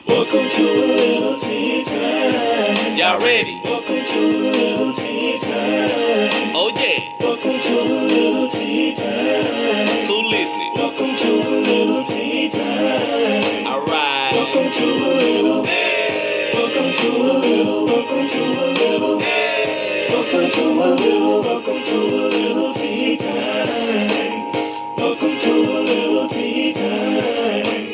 Welcome to a little tea time. Y'all ready? Welcome to a little tea time. Oh yeah. Welcome to a little tea time. Who listening? Welcome to a little tea time. Alright. Welcome to a little. Hey. Welcome to a little. Welcome to a little. Hey. Welcome to a little. Welcome to a little tea time. Welcome to a little tea time.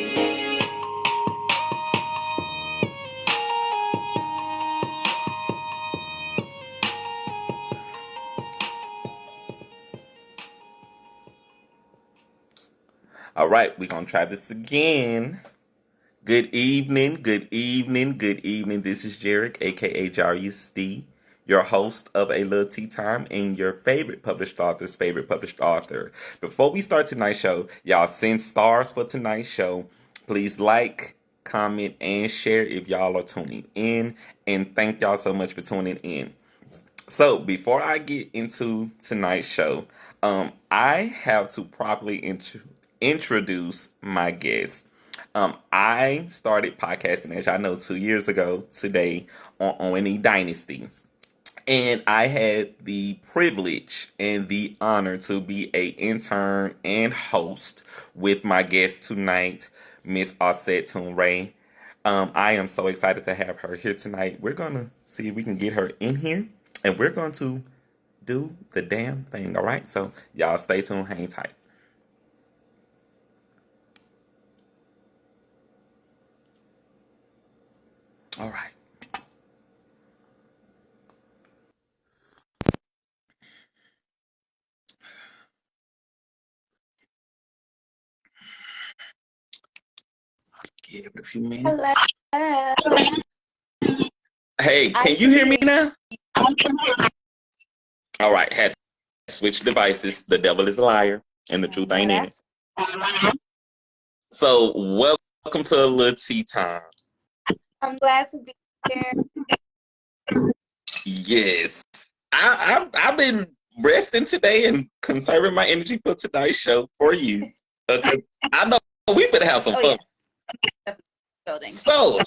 Alright, we're gonna try this again. Good evening, good evening, good evening. This is Jarek, aka Jarius D, your host of A Lil Tea Time and your favorite published author's favorite published author. Before we start tonight's show, y'all send stars for tonight's show. Please like, comment, and share if y'all are tuning in. And thank y'all so much for tuning in. So before I get into tonight's show, I have to properly introduce my guest. I started podcasting, as y'all know, 2 years ago today on O&E Dynasty. And I had the privilege and the honor to be a intern and host with my guest tonight, Miss Auset Tun Re. I am so excited to have her here tonight. We're gonna see if we can get her in here, and we're going to do the damn thing. All right, so y'all stay tuned, hang tight. All right. Give it a few minutes. Hello. Hey, I can you hear me see. now? All right, had to switch devices. The devil is a liar, and the truth ain't in it. So, welcome to a little tea time. I'm glad to be here. Yes, I've been resting today and conserving my energy for tonight's show for you. 'Cause I know we better have some fun. Yes. Building. So,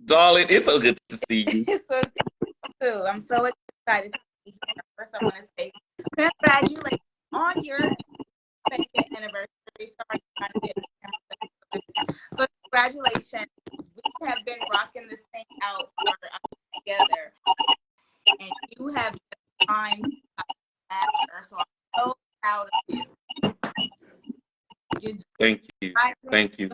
darling, it's so good to see you. It's so good too. I'm so excited to be here. First, I want to say congratulations on your second anniversary. Sorry, trying to get but congratulations. We have been rocking this thing out for together, and you have timed after. So I'm so proud of you. You're Thank you. Thank you.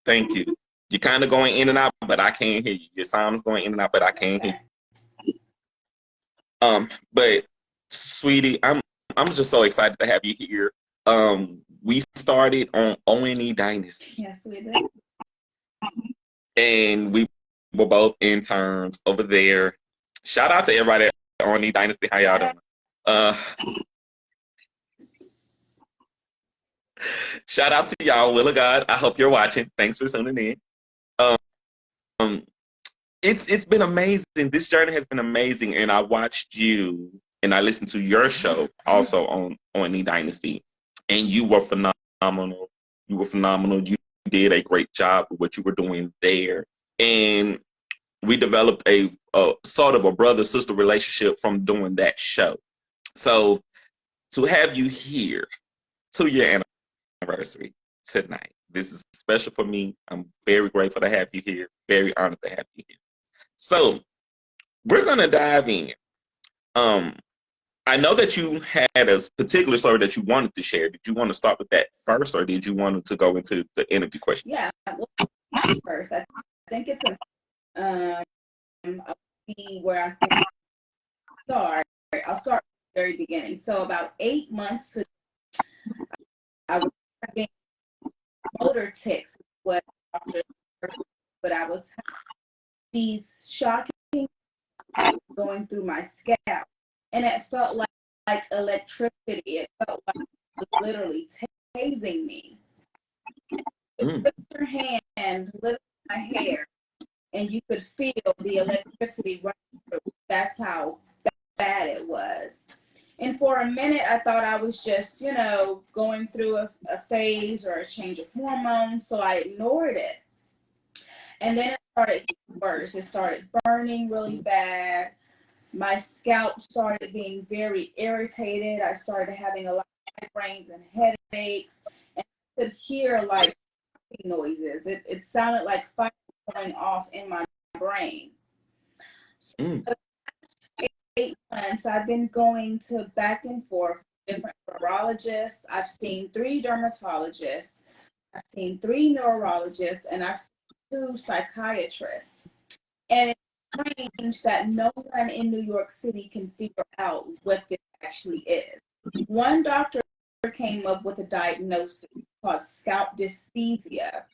Thank you. You're kind of going in and out, but I can't hear you. Your sound is going in and out, but I can't hear you. But sweetie, I'm just so excited to have you here. We started on O&E Dynasty. Yes, we did. And we were both interns over there. Shout out to everybody at O&E Dynasty. How y'all doing? Shout out to y'all, Will of God. I hope you're watching. Thanks for tuning in. It's been amazing. This journey has been amazing, and I watched you and I listened to your show also on O&E Dynasty, and you were phenomenal. You were phenomenal. You did a great job with what you were doing there, and we developed a sort of a brother-sister relationship from doing that show. So to have you here, 2-year anniversary tonight. This is special for me. I'm very grateful to have you here. Very honored to have you here. So we're gonna dive in. I know that you had a particular story that you wanted to share. Did you want to start with that first, or did you want to go into the interview question? Yeah, well, first, I think it's I'll see where I can start. I'll start at the very beginning. So about 8 months ago, I was having motor tics, but I was having these shocking going through my scalp, and it felt like electricity. It felt like it was literally tasing me. You put your hand literally my hair, and you could feel the electricity running through. That's how bad it was. And for a minute, I thought I was just, going through a phase or a change of hormones. So I ignored it. And then it started getting worse. It started burning really bad. My scalp started being very irritated. I started having a lot of migraines and headaches. And I could hear like noises. It sounded like fire going off in my brain. So for the last 8 months, I've been going to back and forth with different neurologists. I've seen 3 dermatologists. I've seen 3 neurologists, and I've seen 2 psychiatrists. And it's strange that no one in New York City can figure out what this actually is. One doctor came up with a diagnosis called scalp dysesthesia,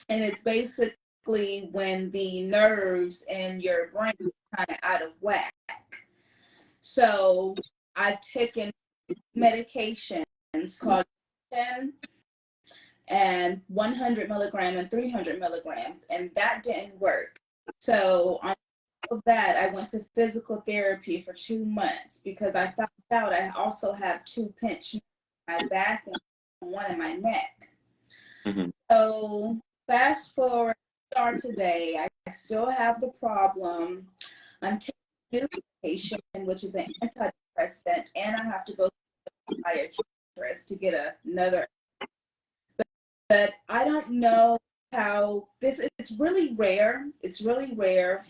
and it's basically when the nerves in your brain are kind of out of whack. So I've taken medications called and 100 milligram and 300 milligrams, and that didn't work. So on top of that, I went to physical therapy for 2 months because I found out I also have 2 pinch in my back and 1 in my neck. Mm-hmm. So fast forward today, I still have the problem. I'm taking new medication, which is an antidepressant, and I have to go to a psychiatrist to get another. But I don't know how it's really rare. It's really rare.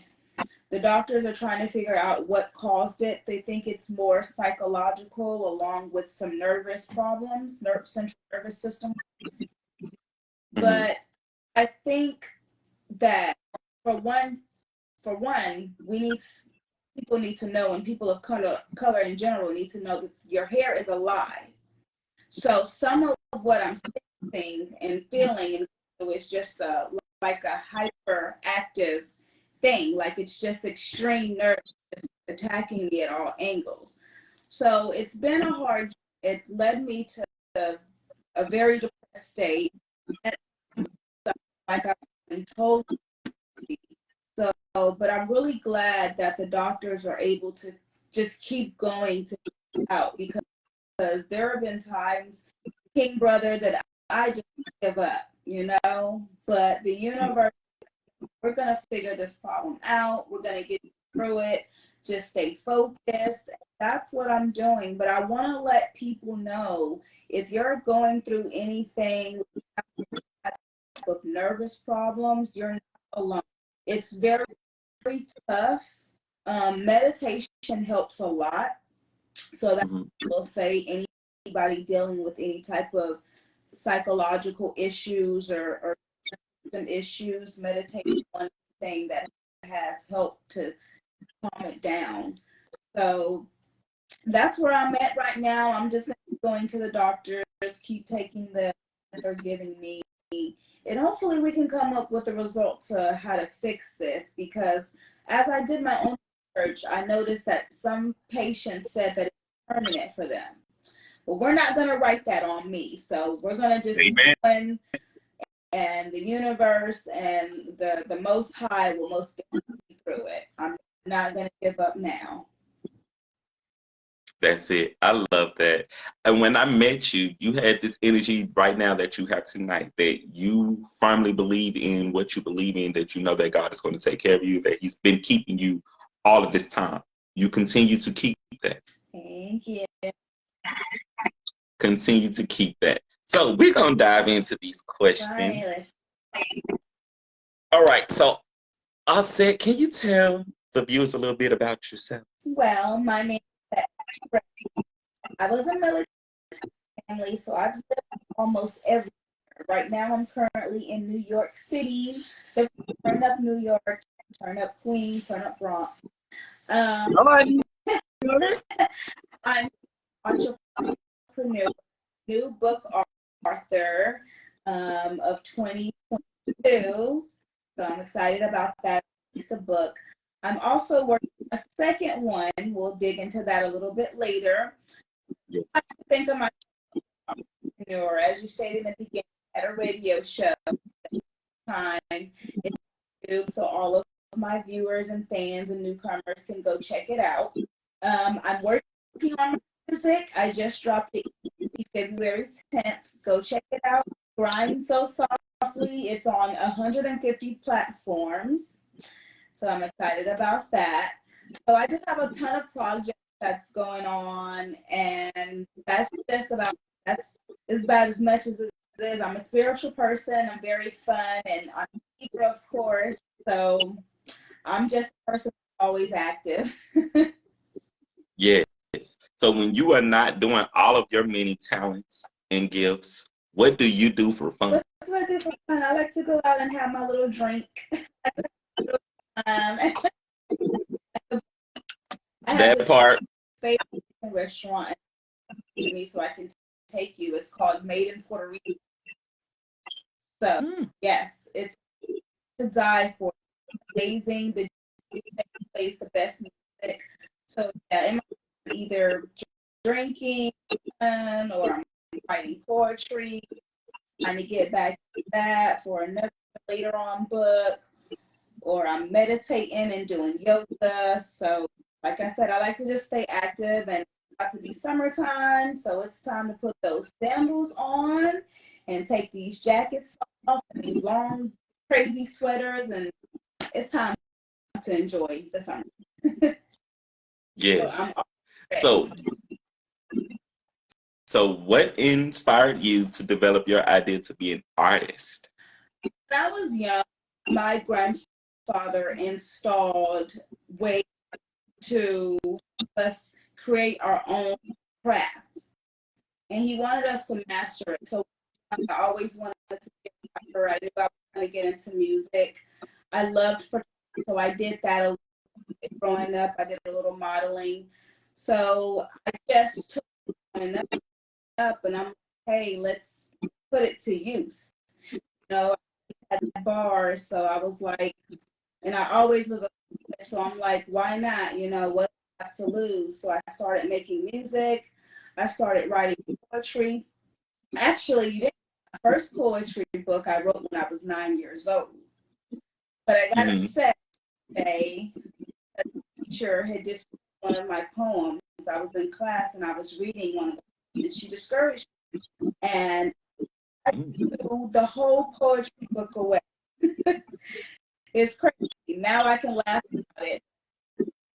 The doctors are trying to figure out what caused it. They think it's more psychological along with some nervous problems, central nervous system. Mm-hmm. But I think that for one, people need to know, and people of color in general need to know that your hair is a lie. So some of what I'm saying and feeling is just like a hyperactive thing, like it's just extreme nerves attacking me at all angles. So it's been a hard. It led me to a very depressed state, like I've been told. So, but I'm really glad that the doctors are able to just keep going to out because there have been times, King Brother, that I just give up, but the universe, we're going to figure this problem out. We're going to get through it. Just stay focused. That's what I'm doing. But I want to let people know, if you're going through anything with nervous problems, you're not alone. It's very, very tough. Meditation helps a lot. So that will say anybody dealing with any type of psychological issues or some issues, meditation is one thing that has helped to calm it down. So that's where I'm at right now. I'm just going to the doctors, keep taking the that they're giving me, and hopefully we can come up with a result to how to fix this, because as I did my own research, I noticed that some patients said that it's permanent for them. Well, we're not going to write that on me. So we're going to just Amen. And the universe and the Most High will most definitely get through it. I'm not going to give up now. That's it. I love that. And when I met you, you had this energy right now that you have tonight, that you firmly believe in what you believe in, that you know that God is going to take care of you, that He's been keeping you all of this time. You continue to keep that. Thank you. Continue to keep that. So we're going to dive into these questions. All right. So, Auset, can you tell the viewers a little bit about yourself? Well, my name is I was a military family, so I've lived almost everywhere. Right now, I'm currently in New York City. Turn up New York, turn up Queens, turn up Bronx. I'm an entrepreneur, new book author of 2022. So I'm excited about that. It's a book. I'm also working on a second one. We'll dig into that a little bit later. Yes. I think of myself as an entrepreneur, as you stated in the beginning, at a radio show time, YouTube, so all of my viewers and fans and newcomers can go check it out. I'm working on my music. I just dropped it February 10th. Go check it out. Grind So Softly. It's on 150 platforms. So I'm excited about that. So I just have a ton of projects that's going on, and that's about as much as it is. I'm a spiritual person. I'm very fun, and I'm a speaker, of course. So I'm just a person always active. Yes. So when you are not doing all of your many talents and gifts, what do you do for fun? What do I do for fun? I like to go out and have my little drink. I have That this part. favorite restaurant to me, so I can take you. It's called Made in Puerto Rico. So yes, it's to die for. Amazing. The plays the best music. So yeah, it might be either drinking or I'm writing poetry, trying to get back to that for another later on book, or I'm meditating and doing yoga. So like I said, I like to just stay active, and it's about to be summertime, so it's time to put those sandals on and take these jackets off and these long crazy sweaters, and it's time to enjoy the summer. Yes. So So what inspired you to develop your idea to be an artist? when I was young, my grandfather installed ways to help us create our own craft, and he wanted us to master it. So I always wanted to get better. I knew I was going to get into music. I loved photography, so I did that a little bit growing up. I did a little modeling. So I just took it up, and I'm like, hey, let's put it to use. You know, I had bars, so I was like, and I always was so I'm like, why not? You know, what do I have to lose? So I started making music. I started writing poetry. Actually, you didn't. My first poetry book I wrote when I was 9 years old. But I got upset today. A teacher had discouraged one of my poems. I was in class and I was reading one of them, and she discouraged me. And I threw the whole poetry book away. It's crazy. Now I can laugh about it.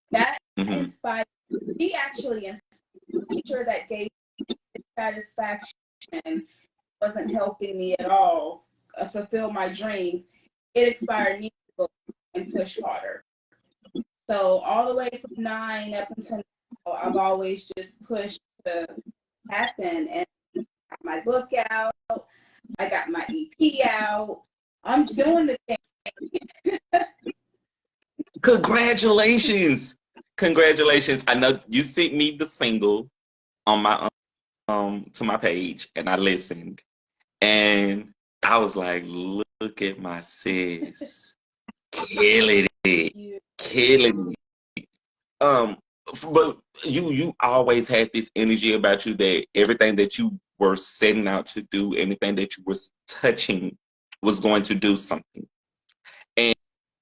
That inspired me. She actually inspired the teacher that gave me satisfaction wasn't helping me at all fulfill my dreams. It inspired me to go and push harder. So all the way from 9 up until now, I've always just pushed to happen. And I got my book out. I got my EP out. I'm doing the thing. Congratulations. Congratulations. I know you sent me the single on my to my page, and I listened, and I was like, look at my sis. Killing it. Killing it. But you always had this energy about you that everything that you were setting out to do, anything that you was touching was going to do something.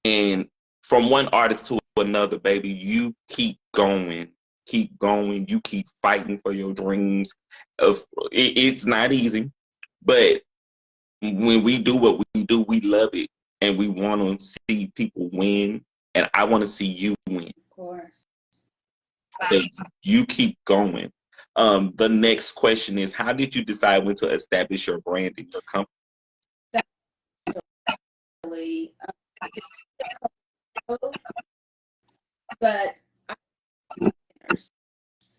And from one artist to another, baby, you keep going, you keep fighting for your dreams. It's not easy, but when we do what we do, we love it, and we want to see people win, and I want to see you win. Of course. So you keep going. The next question is, how did you decide when to establish your brand in your company? But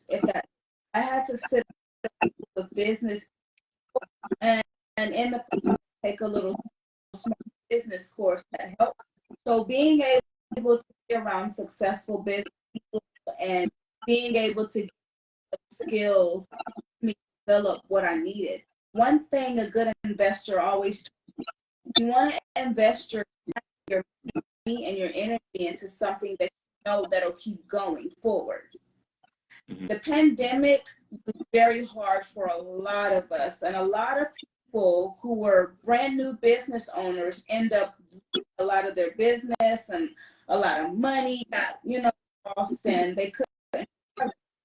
if that I had to sit with business and in the take a little small business course that helped. So being able to be around successful business people and being able to get skills me develop what I needed. One thing a good investor always told me, you want to invest your money and your energy into something that you know that'll keep going forward. The pandemic was very hard for a lot of us, and a lot of people who were brand new business owners end up losing a lot of their business, and a lot of money got, lost, and they couldn't.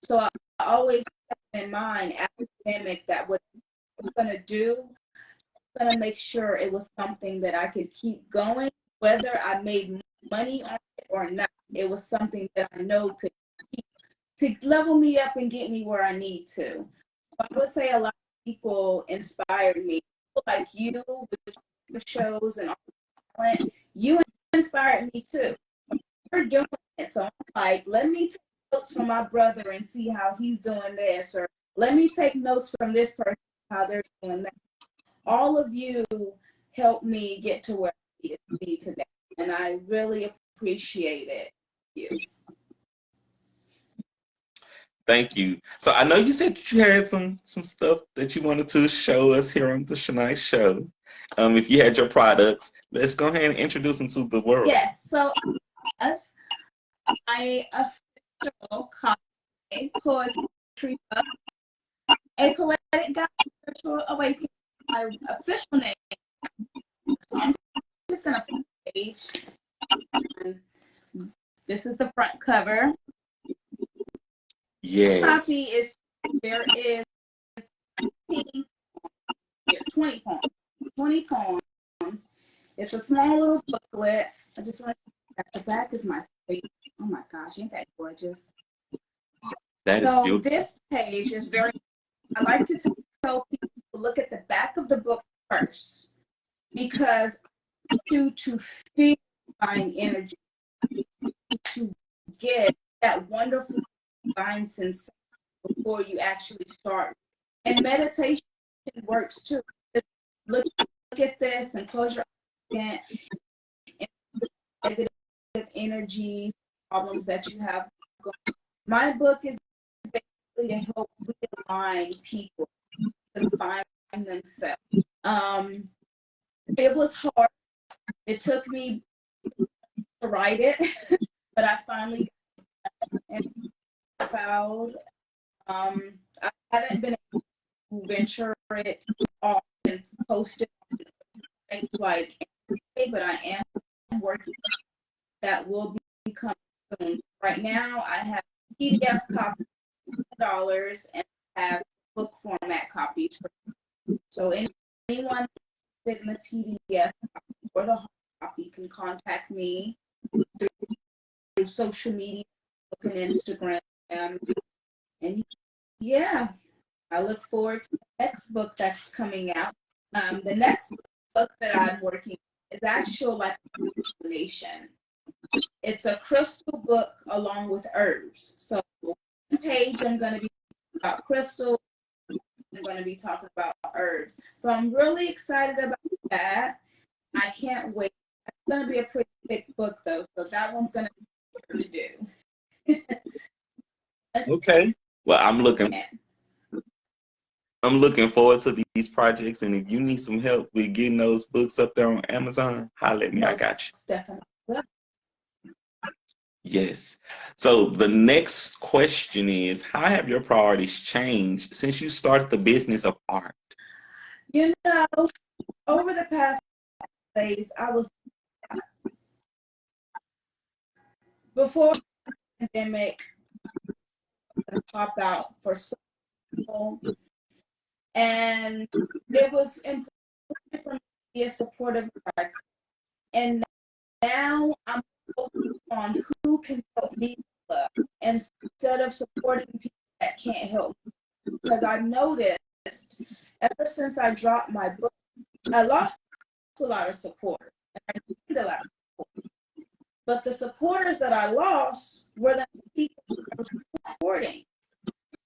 So I always kept in mind academic that what I was going to do, I was going to make sure it was something that I could keep going, whether I made money on it or not. It was something that I know could keep to level me up and get me where I need to. I would say a lot of people inspired me. People like you with your shows and all that, you inspired me too. You're doing it. So I'm like, let me take notes from my brother and see how he's doing this, or let me take notes from this person, how they're doing that. All of you helped me get to where I needed to be today. And I really appreciate it. You. Thank you. So I know you said that you had some stuff that you wanted to show us here on the Shania Show. If you had your products, let's go ahead and introduce them to the world. Yes. So my official copy, poetry book, A Poetic Guide to Spiritual Awakening. My official name. So I'm just gonna put the page. This is the front cover. Yes. Copy is there is 20 poems. 20 poems. It's a small little booklet. I just want to at the back is my face. Oh my gosh, ain't that gorgeous? That is beautiful. This page is very, I like to tell people to look at the back of the book first, because to feel divine energy, to get that wonderful divine sensation before you actually start. And meditation works too. Look at this and close your eyes and negative energies, problems that you have going. My book is basically to help realign people to find themselves. It was hard. It took me to write it, but I finally got it and proud. I haven't been able to venture it off and post it on things like every day, but I am working. That will be coming soon. Right now, I have PDF copies for $10 and I have book format copies. So anyone interested in the PDF copy or the hard copy can contact me through social media, Facebook and Instagram. And yeah, I look forward to the next book that's coming out. The next book that I'm working on is actual like a combination. It's a crystal book along with herbs. So one page I'm going to be talking about crystals. I'm going to be talking about herbs. So I'm really excited about that. I can't wait. It's going to be a pretty thick book though, so that one's going to be hard to do. Okay. Well, I'm looking forward to these projects, and if you need some help with getting those books up there on Amazon, holler at me. I got you. Definitely. Yes. So the next question is, how have your priorities changed since you started the business of art? You know, over the past days, I was before the pandemic popped out for some people, and it was important for me to be as supportive as I could. And now I'm focused on who can help me love instead of supporting people that can't help me. Because I've noticed ever since I dropped my book, I lost a lot of support. I gained a lot of support. But the supporters that I lost were the people I was supporting.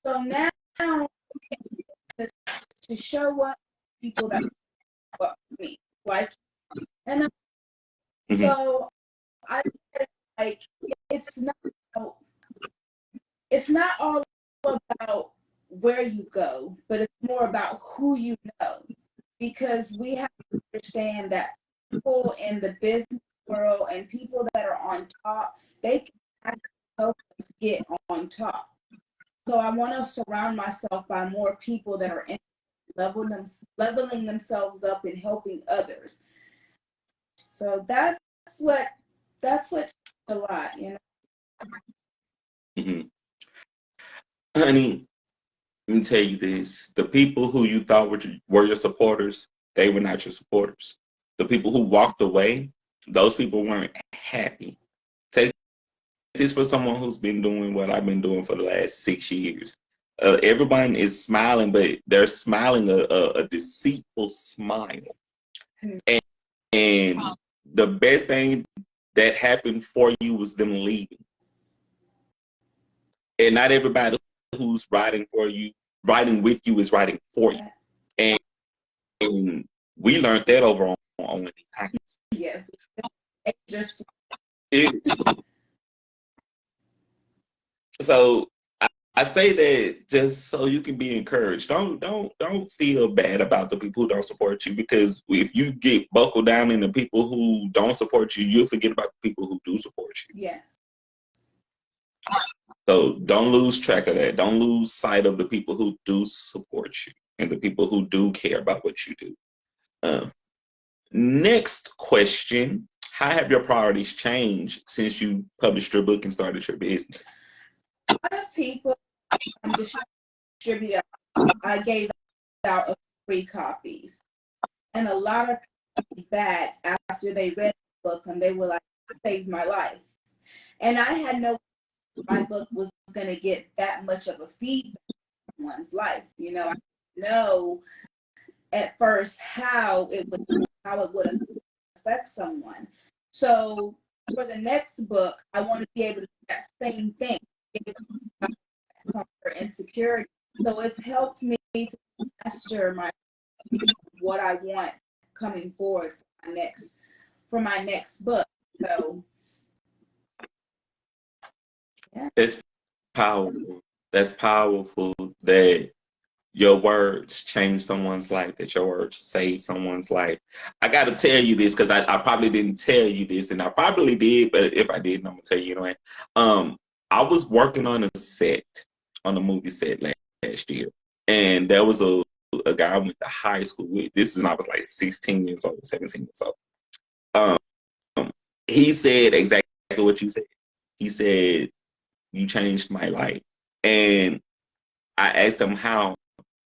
So now to show up people that support me, like, and so I like it's not all about where you go, but it's more about who you know, because we have to understand that people in the business world and people that are on top, they can help us get on top. So I want to surround myself by more people that are leveling themselves up and helping others. So that's what a lot, you know. Mm-hmm. honey, let me tell you this. The people who you thought were your supporters, they were not your supporters. The people who walked away, those people weren't happy. Take this for someone who's been doing what I've been doing for the last 6 years. Everyone is smiling, but they're smiling a deceitful smile. And the best thing that happened for you was them leaving. And not everybody who's riding with you is riding for you. And we learned that over on the Packers. Yes. So I say that just so you can be encouraged. Don't feel bad about the people who don't support you, because if you get buckled down in the people who don't support you, you'll forget about the people who do support you. Yes. So don't lose track of that. Don't lose sight of the people who do support you and the people who do care about what you do. Next question. How have your priorities changed since you published your book and started your business? A lot of people distributed. I gave out free copies, and a lot of people back after they read the book and they were like, "It saved my life." And I had no my book was going to get that much of a feedback in someone's life. You know, I didn't know at first how it would affect someone. So for the next book, I want to be able to do that same thing, comfort and security. So it's helped me to master what I want coming forward for my next book. So yeah. That's powerful. That's powerful that your words change someone's life, that your words save someone's life. I got to tell you this because I probably didn't tell you this, and I probably did, but if I didn't, I'm going to tell you anyway. I was working on a movie set last year, and there was a guy I went to high school with. This was when I was like 16 years old, 17 years old. He said exactly what you said. He said, "You changed my life." And I asked him how.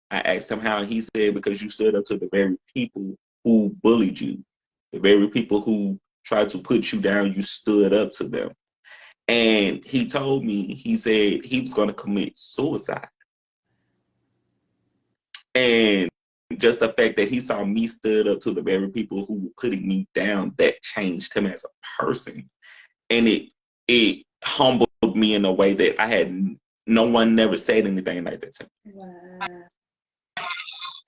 And he said, "Because you stood up to the very people who bullied you, the very people who tried to put you down, you stood up to them." And he told me, he said he was going to commit suicide. And just the fact that he saw me stood up to the very people who were putting me down, that changed him as a person. And it humbled me in a way that no one never said anything like that to me. Wow.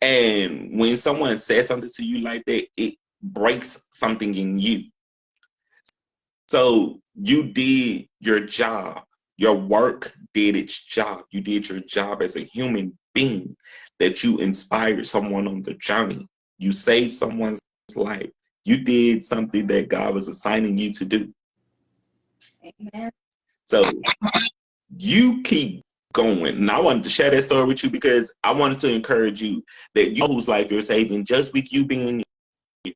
And when someone says something to you like that, it breaks something in you. So you did your job. Your work did its job. You did your job as a human being, that you inspired someone on the journey. You saved someone's life. You did something that God was assigning you to do. Amen. So you keep going. And I wanted to share that story with you because I wanted to encourage you that you know whose life you're saving just with you being you.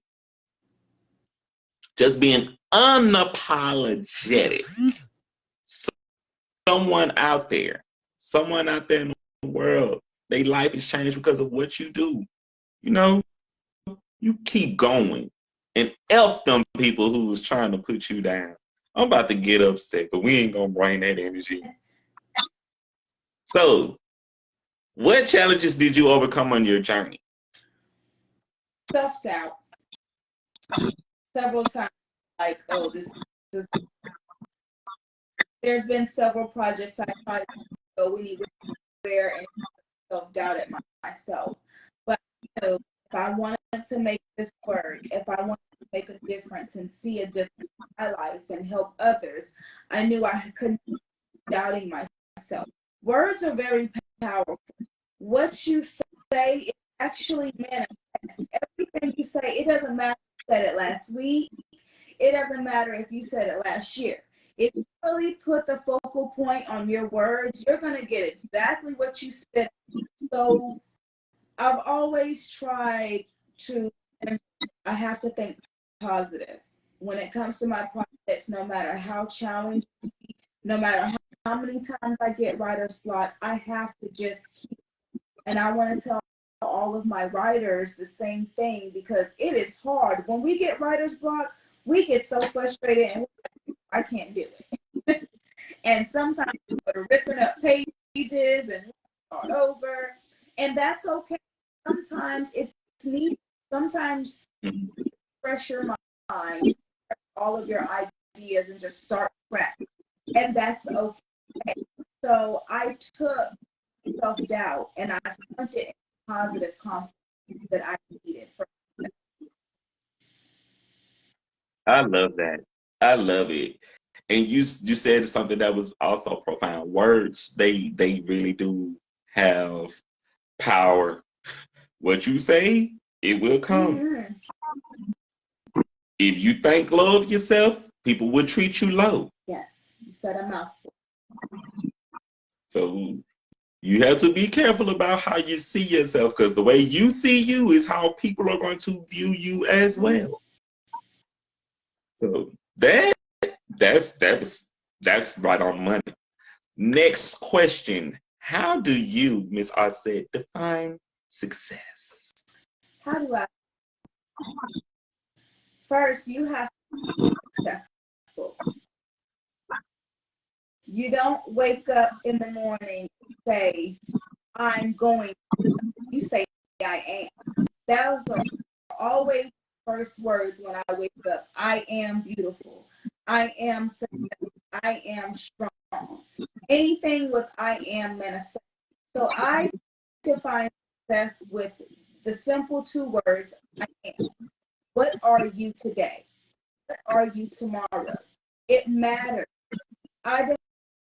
Just being unapologetic. Someone out there in the world, their life is changed because of what you do. You know, you keep going. And F them people who was trying to put you down. I'm about to get upset, but we ain't gonna bring that energy. So, what challenges did you overcome on your journey? Self-doubt. Several times, like, oh, there's been several projects I tried to go anywhere and self-doubt at myself. But you know, if I wanted to make this work, if I wanted to make a difference and see a difference in my life and help others, I knew I couldn't be doubting myself. Words are very powerful. What you say is actually manifests. Everything you say, it doesn't matter if you said it last week. It doesn't matter if you said it last year. If you really put the focal point on your words, you're going to get exactly what you said. So I've always tried to, and I have to think positive when it comes to my projects, no matter how challenging, no matter many times I get writer's block, I have to just keep, and I want to tell all of my writers the same thing, because it is hard. When we get writer's block, we get so frustrated and I can't do it. And sometimes we're ripping up pages and start over, and that's okay. Sometimes it's needed. Sometimes refresh your mind, all of your ideas, and just start fresh, and that's okay. So I took self-doubt and I turned it into positive confidence that I needed. I love that. I love it. And you said something that was also profound. Words, they really do have power. What you say, it will come. Mm-hmm. If you think low of yourself, people will treat you low. Yes, you said a mouthful. So you have to be careful about how you see yourself, because the way you see you is how people are going to view you as well. So that's right on money. Next question. How do you, Miss Auset, define success? How do I? First, you have to be successful. You don't wake up in the morning and say, I'm going. You say, I am. Those are always the first words when I wake up. I am beautiful. I am successful. I am strong. Anything with I am manifest. So I define success with the simple two words, I am. What are you today? What are you tomorrow? It matters. I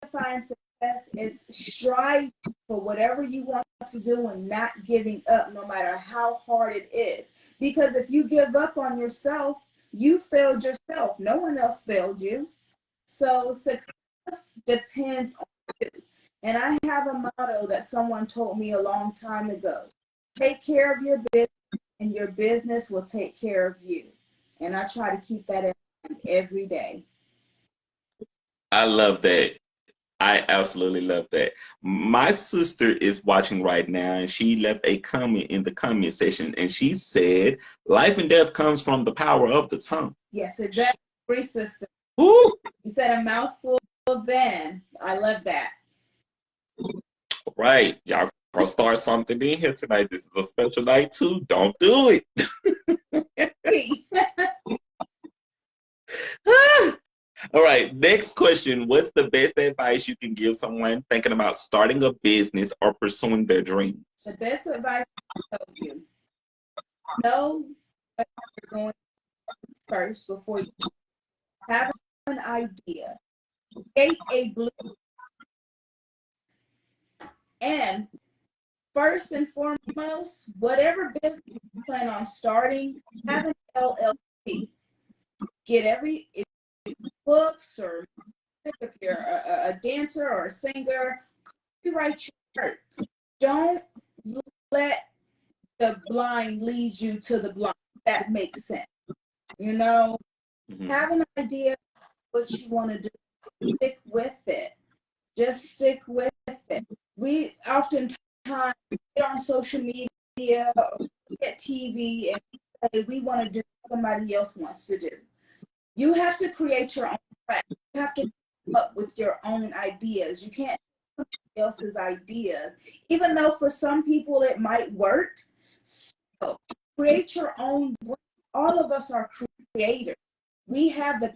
define success as strive for whatever you want to do and not giving up no matter how hard it is. Because if you give up on yourself, you failed yourself. No one else failed you. So success depends on you. And I have a motto that someone told me a long time ago. Take care of your business and your business will take care of you. And I try to keep that in mind every day. I love that. I absolutely love that. My sister is watching right now, and she left a comment in the comment section, and she said, "Life and death comes from the power of the tongue." Yes, exactly. Free system. Ooh. You said a mouthful then. I love that. Right. Y'all gonna start something in here tonight. This is a special night too. Don't do it. All right. Next question. What's the best advice you can give someone thinking about starting a business or pursuing their dreams? The best advice I told you. Know what you're going first before you have an idea. Create a blueprint. And first and foremost, whatever business you plan on starting, have an LLC. Get if books, or if you're a dancer or a singer, copyright your work. Don't let the blind lead you to the blind. That makes sense. You know, have an idea of what you want to do. Stick with it. Just stick with it. We oftentimes get on social media or get TV and say we want to do what somebody else wants to do. You have to create your own track. You have to come up with your own ideas. You can't somebody else's ideas, even though for some people it might work. So create your own brand. All of us are creators. We have the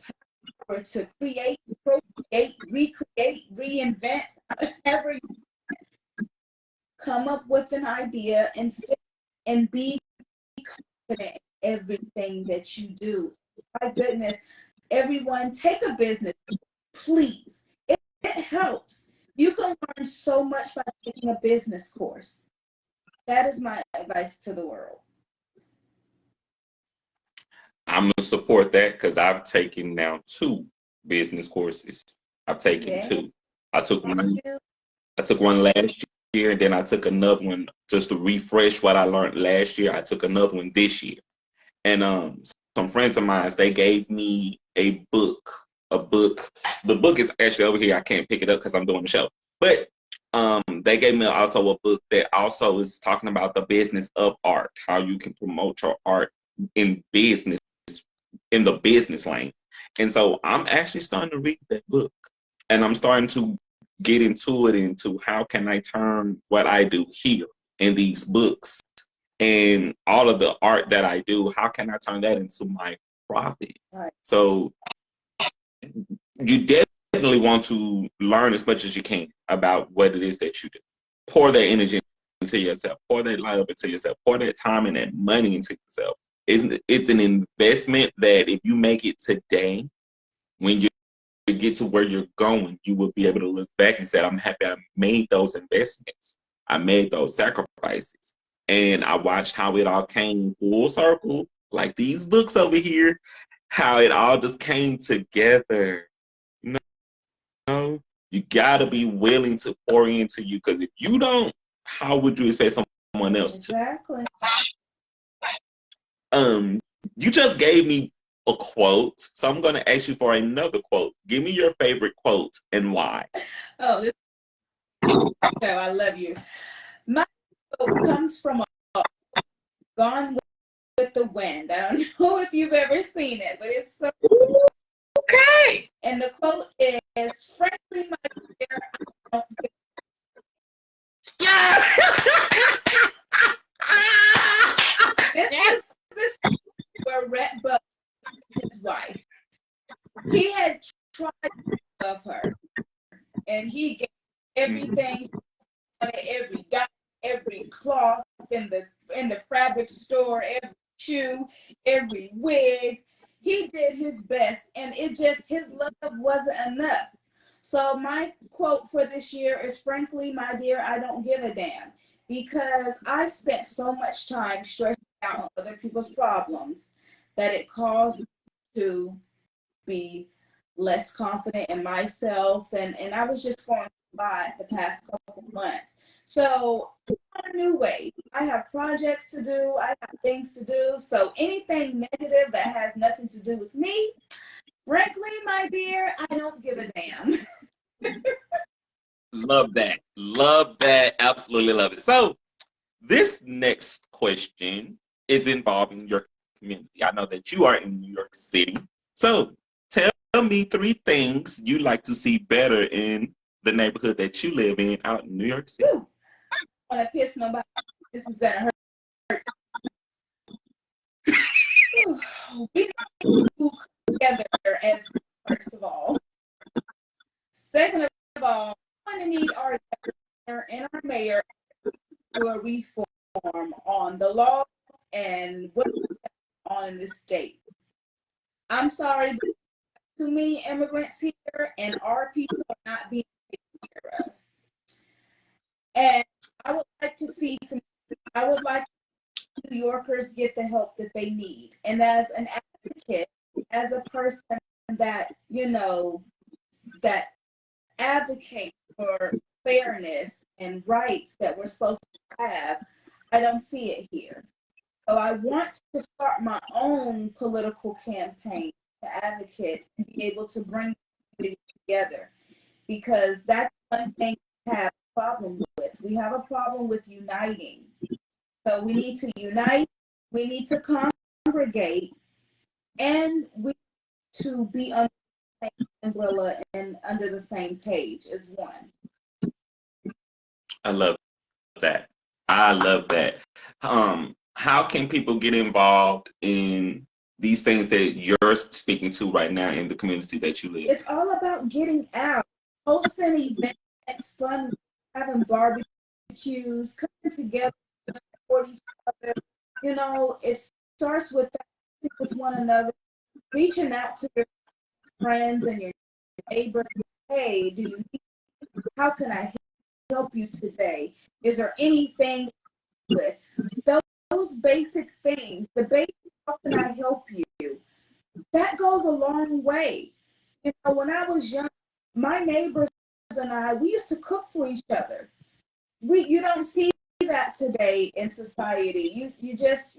power to create, procreate, recreate, reinvent, whatever you come up with an idea and be confident in everything that you do. My goodness, everyone, take a business, please. It helps. You can learn so much by taking a business course. That is my advice to the world. I'm going to support that because I've taken now 2 business courses. I've taken 2. I took one last year, and then I took another one just to refresh what I learned last year. I took another one this year. And some friends of mine, they gave me a book a book. The book is actually over here. I can't pick it up because I'm doing the show. But they gave me also a book that also is talking about the business of art, how you can promote your art in business, in the business lane. And so I'm actually starting to read that book, and I'm starting to get into it, into how can I turn what I do here in these books and all of the art that I do, how can I turn that into my profit? Right. So you definitely want to learn as much as you can about what it is that you do. Pour that energy into yourself, pour that love into yourself, pour that time and that money into yourself. It's an investment that if you make it today, when you get to where you're going, you will be able to look back and say, I'm happy I made those investments. I made those sacrifices. And I watched how it all came full circle, like these books over here, how it all just came together. You know, you got to be willing to pour into you, because if you don't, how would you expect someone else to? Exactly. You just gave me a quote, so I'm going to ask you for another quote. Give me your favorite quote and why. Oh, this I love you. My quote comes from a Gone with the Wind. I don't know if you've ever seen it, but it's so Okay. And the quote is, "Frankly, my dear, I don't give Yeah. This is where Rhett Buck, his wife, he had tried to love her, and he gave everything, every dot, every cloth in the fabric store, every shoe, every wig. He did his best, and his love wasn't enough. So my quote for this year is, "Frankly, my dear, I don't give a damn," because I've spent so much time stressing out on other people's problems that it caused me to be less confident in myself, and I was just going by the past couple of months. So on a new way, I have projects to do, I have things to do. So anything negative that has nothing to do with me, frankly, my dear, I don't give a damn. Love that. Love that. Absolutely love it. So this next question is involving your community. I know that you are in New York City. So tell me 3 things you like to see better in the neighborhood that you live in out in New York City. Whew. I don't want to piss nobody. This is gonna hurt. We need to come together as first of all. Second of all, we need our governor and our mayor to do a reform on the laws and what's going on in this state. I'm sorry, but too many immigrants here, and our people are not being taken care of. And I would like to see I would like New Yorkers get the help that they need. And as an advocate, as a person that, that advocates for fairness and rights that we're supposed to have, I don't see it here. So I want to start my own political campaign to advocate and be able to bring the community together, because that's one thing we have a problem with. We have a problem with uniting. So we need to unite, we need to congregate, and we need to be under the same umbrella and under the same page as one. I love that. I love that. How can people get involved in these things that you're speaking to right now in the community that you live in? It's all about getting out, hosting events, fun, having barbecues, coming together to support each other. It starts with that, with one another, reaching out to your friends and your neighbors. Hey, how can I help you today? Is there anything with those basic things? The basic, how can I help you? That goes a long way. When I was young, my neighbors and I, we used to cook for each other. You don't see that today in society. You just,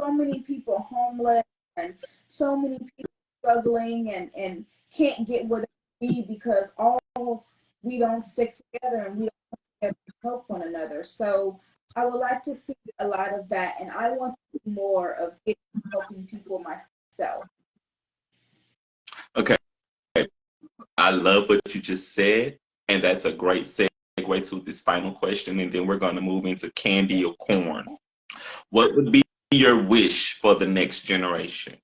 so many people homeless and so many people struggling, and can't get where they need because all we don't stick together and we don't come together to help one another. So I would like to see a lot of that, and I want to do more of helping people myself. Okay. I love what you just said, and that's a great segue to this final question, and then we're going to move into candy or corn. What would be your wish for the next generation?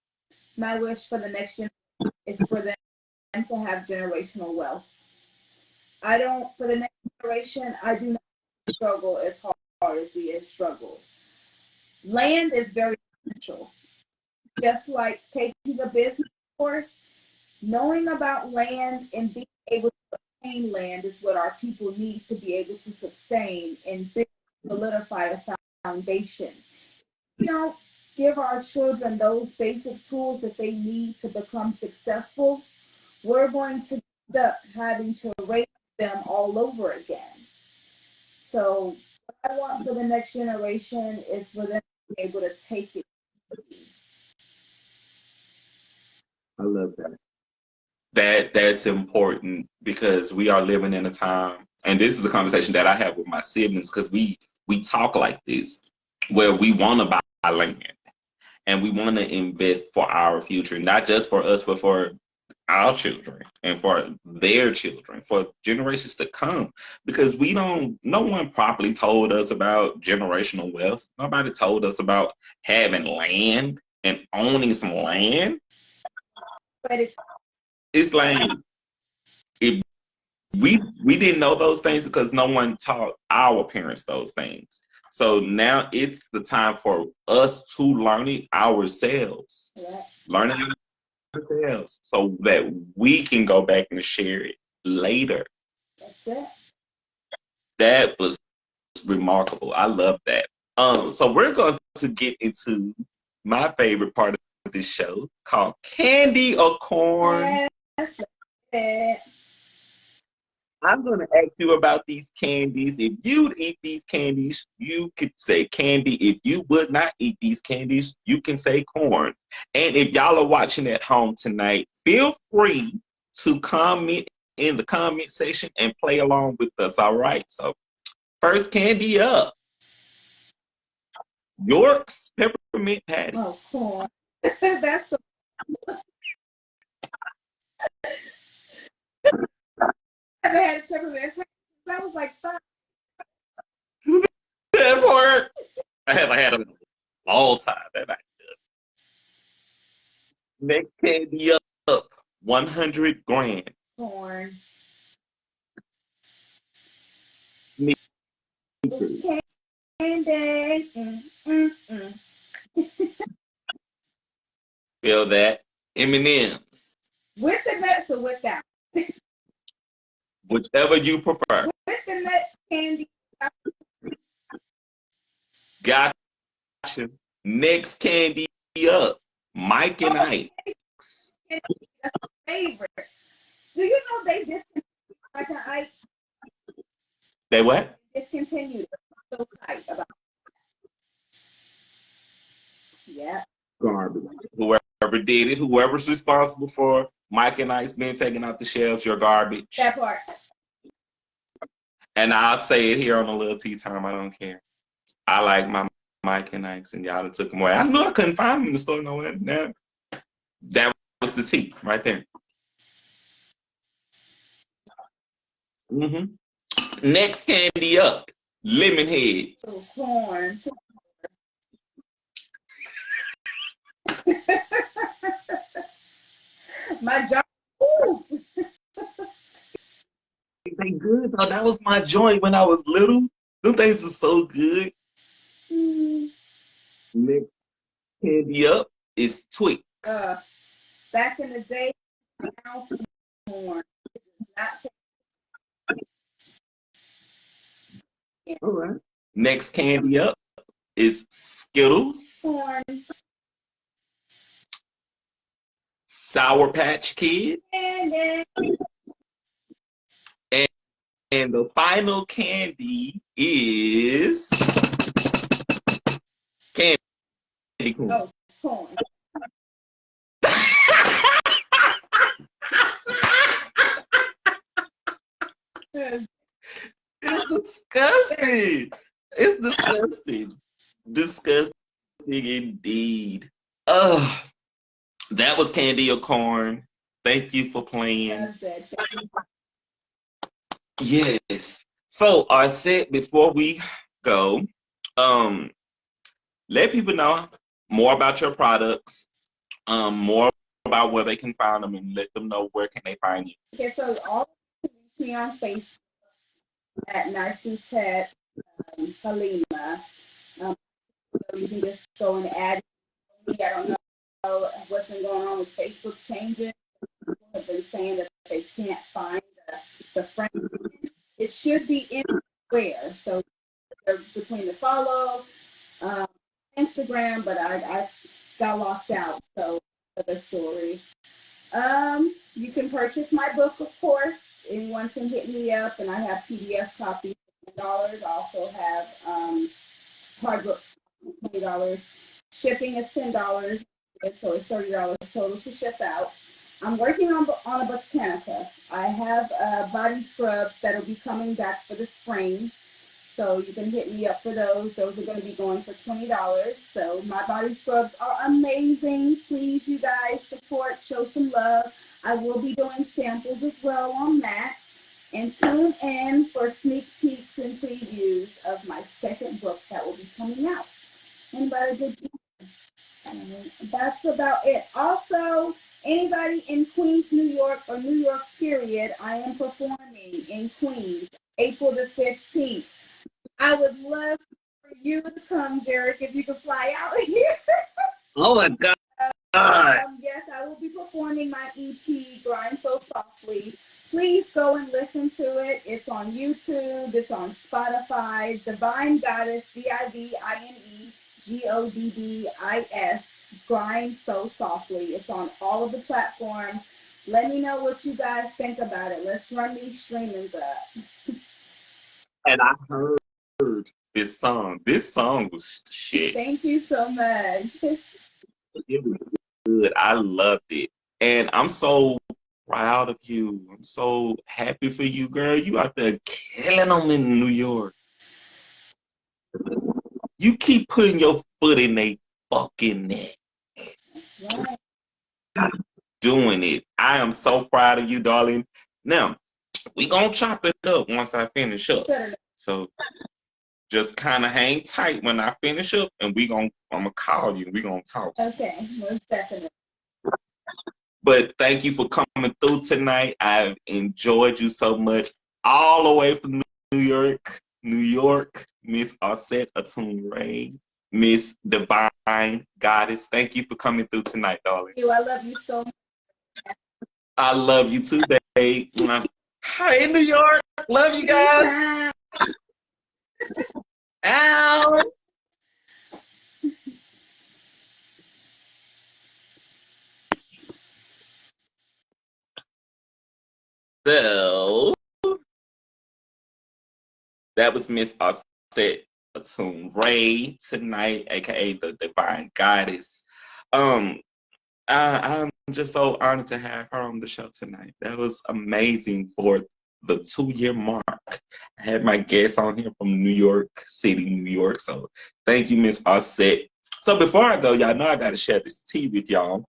My wish for the next generation is for them to have generational wealth. For the next generation, I do not struggle as hard as we have struggled. Land is very essential. Just like taking a business course, knowing about land and being able to obtain land is what our people needs to be able to sustain and solidify a foundation. We don't give our children those basic tools that they need to become successful, we're going to end up having to raise them all over again. So what I want for the next generation is for them to be able to take it. I love that. That's important because we are living in a time, and this is a conversation that I have with my siblings because we talk like this, where we want to buy land and we want to invest for our future, not just for us, but for our children and for their children, for generations to come. Because no one properly told us about generational wealth. Nobody told us about having land and owning some land. But It's like if we didn't know those things because no one taught our parents those things. So now it's the time for us to learn it ourselves. yeah. Learning it ourselves so that we can go back and share it later. That's it. That was remarkable. I love that. So we're going to get into my favorite part of this show called Candy or Corn. That's it. I'm going to ask you about these candies. If you'd eat these candies, you could say candy. If you would not eat these candies, you can say corn. And if y'all are watching at home tonight, feel free to comment in the comment section and play along with us. All right. So first candy up. York's peppermint patty. Oh, corn. That's so I had a peppermint. That was like 5. That part. I haven't had them in a long time. That I did. Next candy up. 100 grand. Corn. Candy. Feel that? M&M's. With the nuts or without? Whichever you prefer. With the nuts, candy. Gotcha. Next candy up. Mike and Ike's. That's my favorite. Do you know they discontinued Mike and Ike? They what? Discontinued. So tight about it. Yeah. Garbage. Whoever did it, whoever's responsible for Mike and Ike's being taken off the shelves, you're garbage. That part. And I'll say it here on the Lil Tea Time. I don't care. I like my Mike and Ike's, and y'all took them away. I knew I couldn't find them in the store nowhere. Now, that was the tea right there. Next candy up. Lemon head. So corn. My jaw. Ooh. They good though. That was my joint when I was little. Them things are so good. Next candy up is Twix. Back in the day, corn. All right. Next candy up is Skittles. Corn. Sour Patch Kids. And the final candy is candy corn. Oh, corn. It's disgusting. It's disgusting. Disgusting indeed. Ugh. That was Candy or Corn. Thank you for playing. Yes. So Auset, before we go, let people know more about your products, more about where they can find them, and let them know where can they find you. Okay, so all reach me on Facebook at Narsutet Halima. So you can just go and add me. I don't know what's been going on with Facebook changes. People have been saying that they can't find the friend. It should be anywhere. So between the follow, Instagram, but I got locked out. So the story. You can purchase my book, of course. Anyone can hit me up, and I have PDF copies for $10. I also have hard books for $20. Shipping is $10, so it's $30 total to ship out. I'm working on a botanica. I have body scrubs that'll be coming back for the spring. So you can hit me up for those. Those are going to be going for $20. So my body scrubs are amazing. Please, you guys, support, show some love. I will be doing samples as well on that. And tune in for sneak peeks and previews of my second book that will be coming out in about a good year. That's about it. Also, anybody in Queens, New York, or New York, period, I am performing in Queens, April the 15th. I would love for you to come, Jarek, if you could fly out here. Oh my God. Yes, I will be performing my EP, Grind So Softly. Please go and listen to it. It's on YouTube. It's on Spotify. Divine Goddess, DivineGoddess, Grind So Softly. It's on all of the platforms. Let me know what you guys think about it. Let's run these streamings up. And I heard this song. This song was shit. Thank you so much. It was good. I loved it. And I'm so proud of you. I'm so happy for you, girl. You out there killing them in New York. You keep putting your foot in a fucking neck. Right. Doing it. I am so proud of you, darling. Now, we gonna chop it up once I finish up. So just kind of hang tight when I finish up, and I'm gonna call you. We gonna talk. Okay, most definitely. But thank you for coming through tonight. I've enjoyed you so much, all the way from New York, Miss Auset Tun Re, Miss Divine Goddess. Thank you for coming through tonight, darling. I love you so much. I love you too, babe. Hi, New York. Love you guys. Ow. So that was Miss Auset Tun Re tonight, aka the Divine Goddess. I'm just so honored to have her on the show tonight. That was amazing for the 2-year mark. I had my guests on here from New York City, New York. So thank you, Miss Auset. So before I go, y'all know I gotta share this tea with y'all.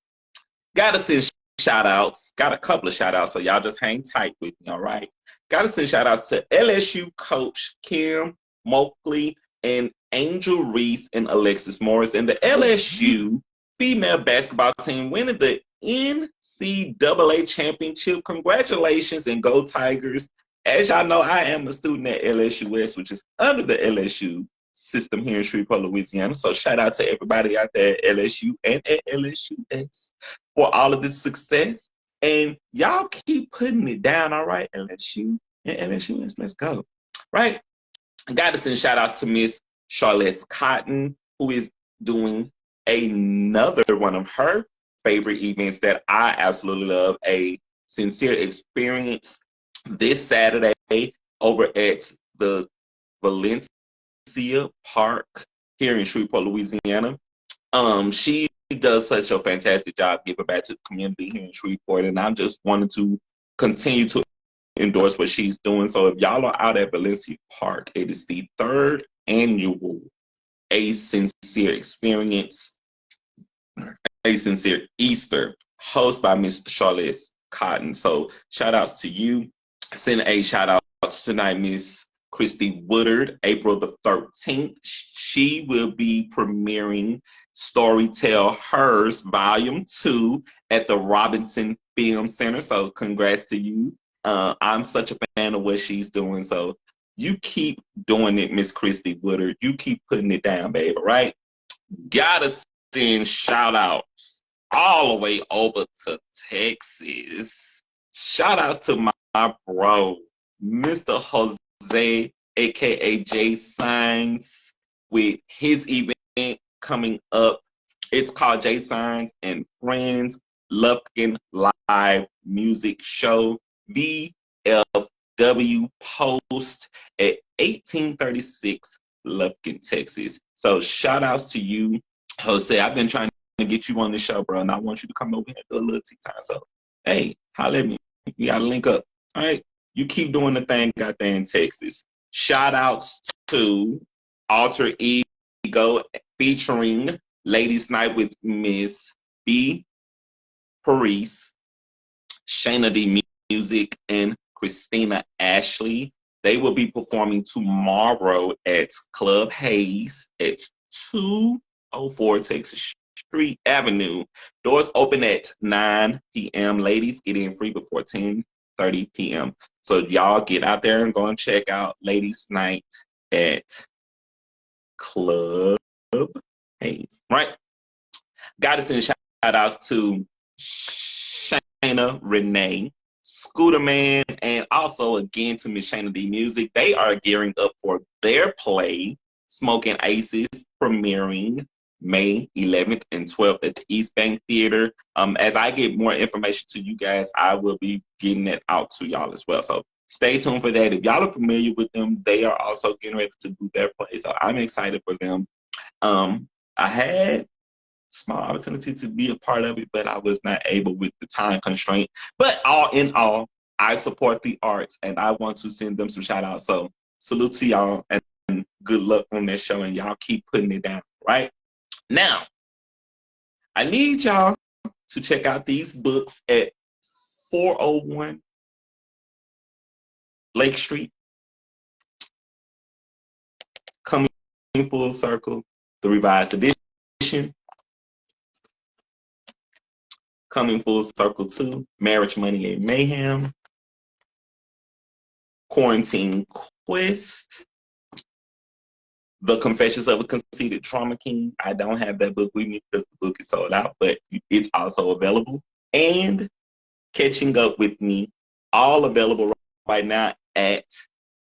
Gotta send shout outs. Got a couple of shout outs, so y'all just hang tight with me, all right? Gotta send shout outs to LSU coach Kim Moakley and Angel Reese and Alexis Morris and the LSU female basketball team winning the NCAA championship. Congratulations and go Tigers. As y'all know, I am a student at LSUS, which is under the LSU system here in Shreveport, Louisiana. So shout out to everybody out there at LSU and at LSUS for all of this success. And y'all keep putting it down, all right? LSU and LSUS, let's go. Right? Got to send shout outs to Miss Charlotte Cotton, who is doing another one of her favorite events that I absolutely love, a sincere experience this Saturday over at the Valencia Park here in Shreveport, Louisiana. She does such a fantastic job giving back to the community here in Shreveport, and I just wanted to continue to endorse what she's doing. So if y'all are out at Valencia Park, it is the 3rd annual A Sincere Experience, A Sincere Easter, hosted by Miss Charlotte Cotton. So shout outs to you. Send a shout outs tonight, Miss Christy Woodard, April the 13th. She will be premiering Storytell Hers Volume 2 at the Robinson Film Center. So congrats to you. I'm such a fan of what she's doing. So you keep doing it, Miss Christy Woodard. You keep putting it down, baby, right? Gotta send shout outs all the way over to Texas. Shout outs to my bro, Mr. Jose, aka J Signs, with his event coming up. It's called J Signs and Friends Lufkin Live Music Show. VFW Post at 1836 Lufkin, Texas. So shout outs to you, Jose. I've been trying to get you on the show, bro, and I want you to come over here and do a little tea time. So, hey, holla at me. We gotta link up. All right. You keep doing the thing out there in Texas. Shout outs to Alter Ego featuring Ladies Night with Miss B. Paris, Shayna D Music, and Christina Ashley. They will be performing tomorrow at Club Hayes at 204 Texas Street Avenue. Doors open at 9 p.m. Ladies, get in free before 10:30 p.m. So y'all get out there and go and check out Ladies Night at Club Hayes. Right? Got to send shout outs to Shayna Renee, Scooter Man, and also again to Miss Shayna D Music. They are gearing up for their play, Smoking Aces, premiering May 11th and 12th at the East Bank Theater. As I get more information to you guys, I will be getting that out to y'all as well. So stay tuned for that. If y'all are familiar with them, they are also getting ready to do their play. So I'm excited for them. I had small opportunity to be a part of it, but I was not able with the time constraint. But all in all, I support the arts and I want to send them some shout outs. So salute to y'all and good luck on that show, and y'all keep putting it down. Right now, I need y'all to check out these books at 401 Lake Street. Coming full circle, the revised edition. Coming full circle 2, Marriage, Money, and Mayhem. Quarantine Quest. The Confessions of a Conceited Trauma King. I don't have that book with me because the book is sold out, but it's also available. And Catching Up with Me, all available right now at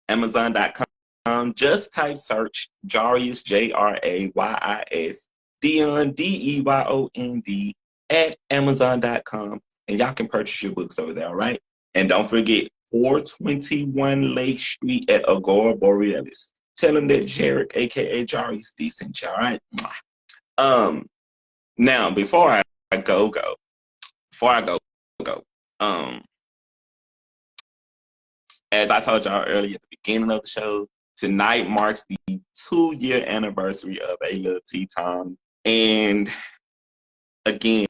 Amazon.com. Just type search Jarius, Jrayis, Deyon, Deyond, at Amazon.com, and y'all can purchase your books over there, all right? And don't forget, 421 Lake Street at Agora Borealis. Tell them that Jarek, aka Jarius, decent, all right? Now, before I go, as I told y'all earlier at the beginning of the show, tonight marks the 2-year anniversary of A Lil Tea Time. And again,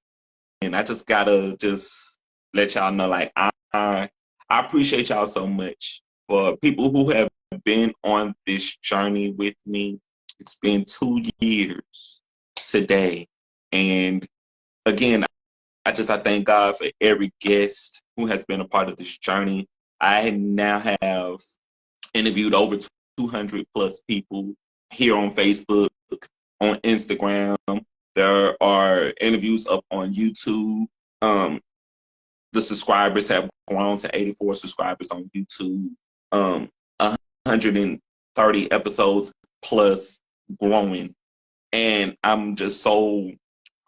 I just gotta let y'all know, like, I appreciate y'all so much. For people who have been on this journey with me, it's been 2 years today. And again, I thank God for every guest who has been a part of this journey. I now have interviewed over 200 plus people here on Facebook, on Instagram. There are interviews up on YouTube. The subscribers have grown to 84 subscribers on YouTube. 130 episodes plus, growing. And I'm just so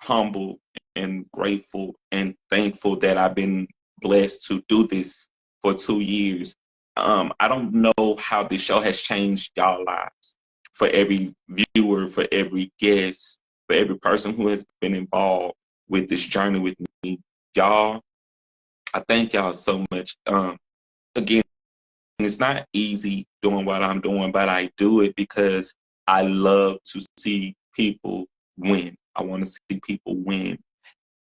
humble and grateful and thankful that I've been blessed to do this for 2 years. I don't know how this show has changed y'all lives. For every viewer, for every guest, for every person who has been involved with this journey with me, y'all, I thank y'all so much. again, it's not easy doing what I'm doing, but I do it because I love to see people win. I want to see people win.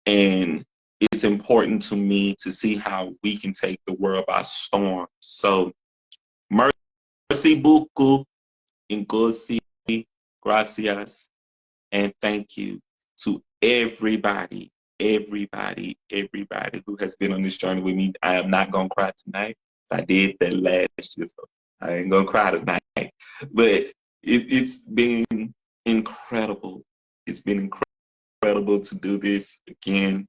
And it's important to me to see how we can take the world by storm. So, merci beaucoup, ngozi, gracias, and thank you to everybody who has been on this journey with me. I am not going to cry tonight. I did that last year, so I ain't going to cry tonight. But it's been incredible. It's been incredible to do this again.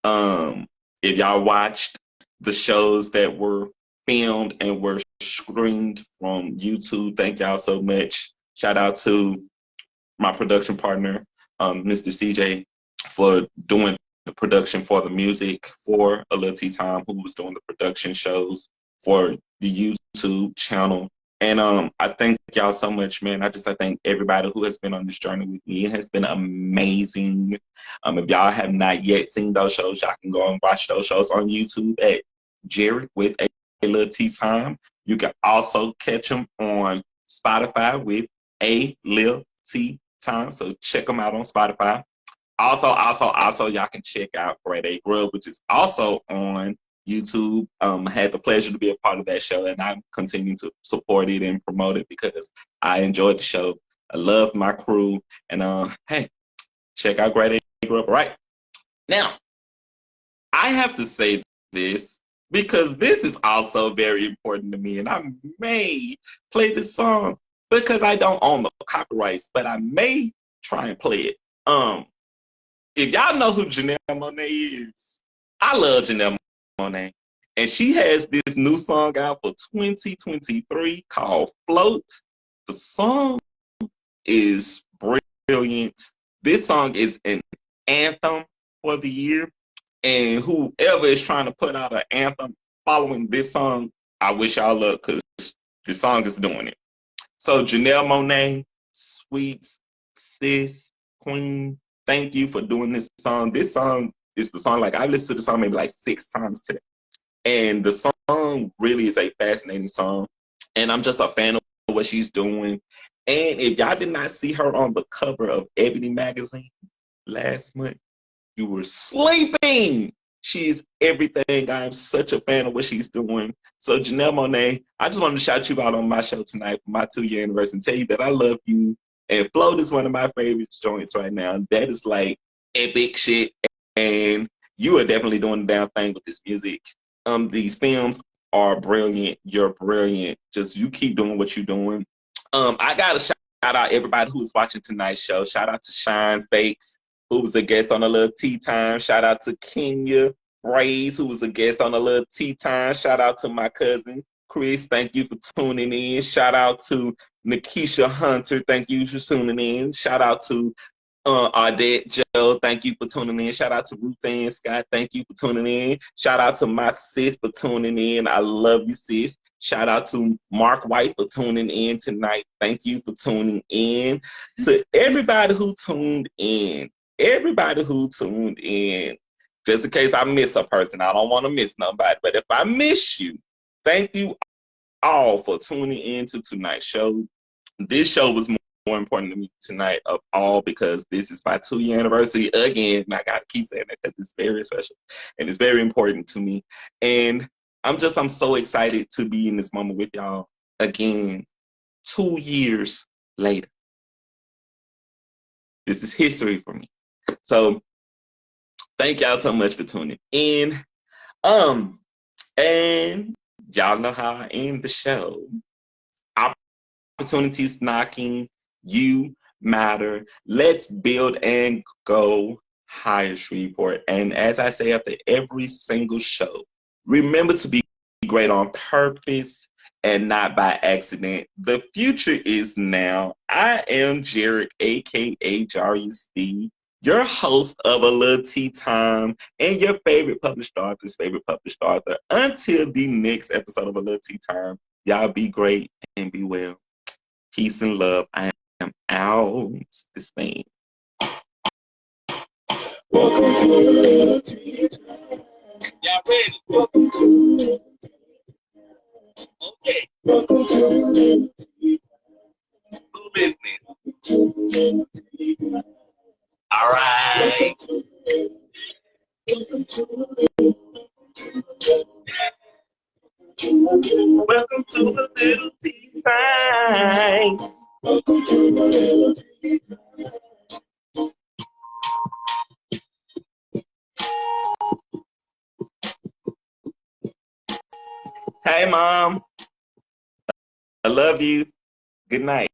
If y'all watched the shows that were filmed and were screened from YouTube, thank y'all so much. Shout out to my production partner, Mr. CJ, for doing the production for the music for A Lil Tea Time, who was doing the production shows for the YouTube channel. And I thank y'all so much, man. I thank everybody who has been on this journey with me. It has been amazing. If y'all have not yet seen those shows, y'all can go and watch those shows on YouTube at Jared with A Lil Tea Time. You can also catch them on Spotify with A Lil Tea Time. So check them out on Spotify. Also, y'all can check out Grade A Grub, which is also on YouTube. I had the pleasure to be a part of that show, and I'm continuing to support it and promote it because I enjoyed the show. I love my crew, and hey, check out Grade A Grub. Right now, I have to say this because this is also very important to me, and I may play this song because I don't own the copyrights, but I may try and play it. If y'all know who Janelle Monáe is, I love Janelle Monáe. And she has this new song out for 2023 called Float. The song is brilliant. This song is an anthem for the year. And whoever is trying to put out an anthem following this song, I wish y'all luck because the song is doing it. So Janelle Monáe, sweet sis, queen, thank you for doing this song. This song is the song, like I listened to the song maybe like 6 times today. And the song really is a fascinating song. And I'm just a fan of what she's doing. And if y'all did not see her on the cover of Ebony magazine last month, you were sleeping. She's everything. I am such a fan of what she's doing. So Janelle Monáe, I just wanted to shout you out on my show tonight for my 2-year anniversary and tell you that I love you. And Float is one of my favorite joints right now. That is like epic shit. And you are definitely doing the damn thing with this music. These films are brilliant. You're brilliant. Just you keep doing what you're doing. I gotta shout out everybody who's watching tonight's show. Shout out to Shines Bakes, who was a guest on A Lil Tea Time. Shout out to Kenya Braze, who was a guest on A Lil Tea Time. Shout out to my cousin Chris. Thank you for tuning in. Shout out to Nikisha Hunter. Thank you for tuning in. Shout out to Audette Joe, thank you for tuning in. Shout out to Ruth Ann Scott, thank you for tuning in. Shout out to my sis for tuning in. I love you, sis. Shout out to Mark White for tuning in tonight. Thank you for tuning in. To everybody who tuned in, just in case I miss a person, I don't want to miss nobody, but if I miss you, thank you all for tuning in to tonight's show. This show was more important to me tonight of all because this is my 2-year anniversary again. And I gotta keep saying that because it's very special and it's very important to me. And I'm so excited to be in this moment with y'all again 2 years later. This is history for me. So thank y'all so much for tuning in. And y'all know how I end the show. Opportunities knocking, you matter. Let's build and go higher, Shreveport. And as I say after every single show, remember to be great on purpose and not by accident. The future is now. I am Jarek, aka Jarius D, your host of A Lil Tea Time and your favorite published author's favorite published author. Until the next episode of A Lil Tea Time, y'all be great and be well. Peace and love. I am out. This thing. Welcome to a little tea time. Y'all ready? Welcome to Okay. Welcome to Little Tea Business. All right. Welcome to the Little Tea Time. Welcome to the Little Tea Time. Hey, Mom. I love you. Good night.